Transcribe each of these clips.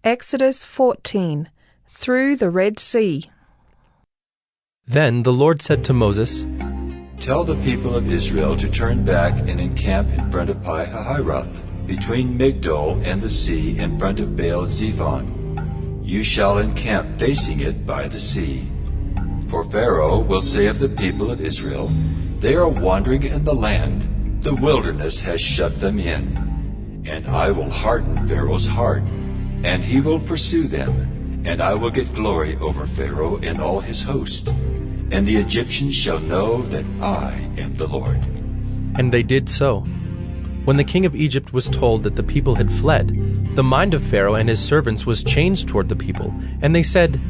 Exodus 14. Through the Red Sea. Then the Lord said to Moses, Tell the people of Israel to turn back and encamp in front of Pi-hahiroth, between Migdol and the sea in front of Baal-zephon. You shall encamp facing it by the sea. For Pharaoh will say of the people of Israel, They are wandering in the land, the wilderness has shut them in. And I will harden Pharaoh's heart, and he will pursue them, and I will get glory over Pharaoh and all his host. And the Egyptians shall know that I am the Lord. And they did so. When the king of Egypt was told that the people had fled, the mind of Pharaoh and his servants was changed toward the people, and they said,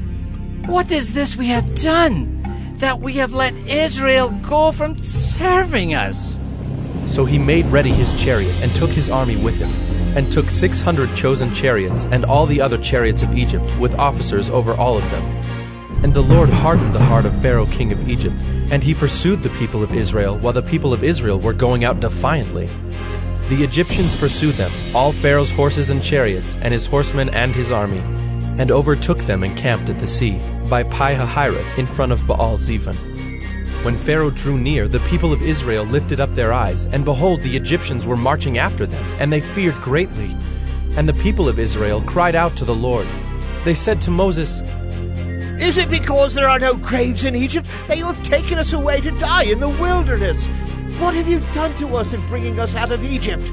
What is this we have done, that we have let Israel go from serving us? So he made ready his chariot and took his army with him, and took 600 chosen chariots and all the other chariots of Egypt, with officers over all of them. And the Lord hardened the heart of Pharaoh king of Egypt, and he pursued the people of Israel, while the people of Israel were going out defiantly. The Egyptians pursued them, all Pharaoh's horses and chariots, and his horsemen and his army, and overtook them and camped at the sea, by Pi-hahiroth, in front of Baal-zephon. When Pharaoh drew near, the people of Israel lifted up their eyes, and behold, the Egyptians were marching after them, and they feared greatly. And the people of Israel cried out to the Lord. They said to Moses, Is it because there are no graves in Egypt that you have taken us away to die in the wilderness? What have you done to us in bringing us out of Egypt?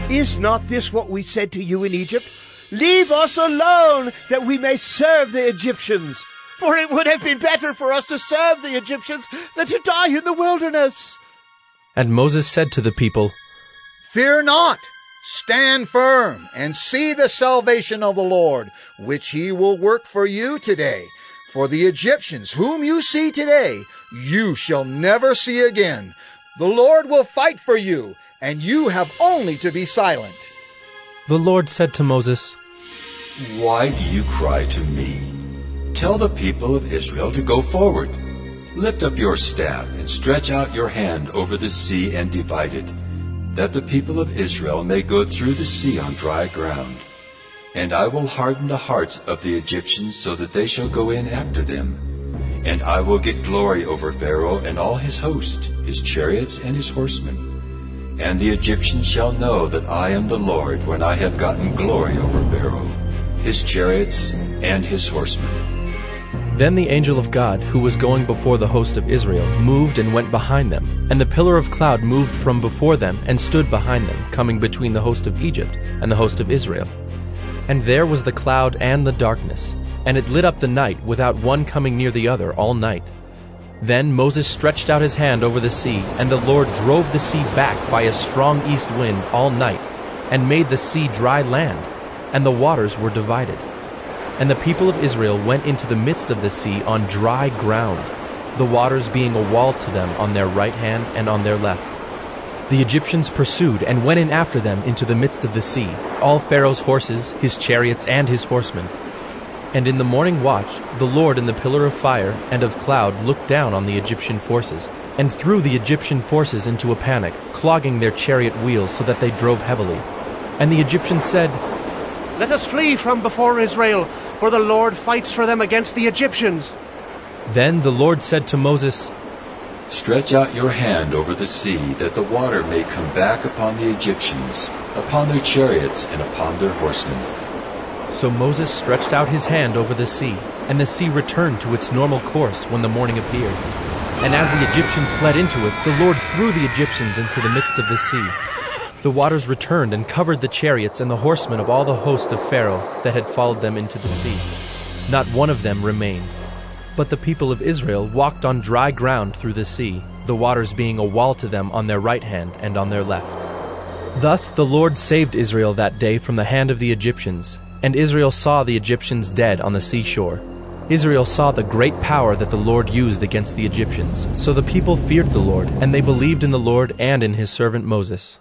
Is not this what we said to you in Egypt? Leave us alone, that we may serve the Egyptians. For it would have been better for us to serve the Egyptians than to die in the wilderness. And Moses said to the people, Fear not, stand firm, and see the salvation of the Lord, which he will work for you today. For the Egyptians whom you see today, you shall never see again. The Lord will fight for you, and you have only to be silent. The Lord said to Moses, Why do you cry to me? Tell the people of Israel to go forward. Lift up your staff and stretch out your hand over the sea and divide it, that the people of Israel may go through the sea on dry ground. And I will harden the hearts of the Egyptians so that they shall go in after them. And I will get glory over Pharaoh and all his host, his chariots and his horsemen. And the Egyptians shall know that I am the Lord when I have gotten glory over Pharaoh, his chariots and his horsemen. Then the angel of God, who was going before the host of Israel, moved and went behind them, and the pillar of cloud moved from before them and stood behind them, coming between the host of Egypt and the host of Israel. And there was the cloud and the darkness, and it lit up the night without one coming near the other all night. Then Moses stretched out his hand over the sea, and the Lord drove the sea back by a strong east wind all night, and made the sea dry land, and the waters were divided. And the people of Israel went into the midst of the sea on dry ground, the waters being a wall to them on their right hand and on their left. The Egyptians pursued and went in after them into the midst of the sea, all Pharaoh's horses, his chariots, and his horsemen. And in the morning watch, the Lord in the pillar of fire and of cloud looked down on the Egyptian forces, and threw the Egyptian forces into a panic, clogging their chariot wheels so that they drove heavily. And the Egyptians said, Let us flee from before Israel, for the Lord fights for them against the Egyptians. Then the Lord said to Moses, Stretch out your hand over the sea, that the water may come back upon the Egyptians, upon their chariots and upon their horsemen. So Moses stretched out his hand over the sea, and the sea returned to its normal course when the morning appeared. And as the Egyptians fled into it, the Lord threw the Egyptians into the midst of the sea. The waters returned and covered the chariots and the horsemen of all the host of Pharaoh that had followed them into the sea. Not one of them remained. But the people of Israel walked on dry ground through the sea, the waters being a wall to them on their right hand and on their left. Thus the Lord saved Israel that day from the hand of the Egyptians, and Israel saw the Egyptians dead on the seashore. Israel saw the great power that the Lord used against the Egyptians. So the people feared the Lord, and they believed in the Lord and in his servant Moses.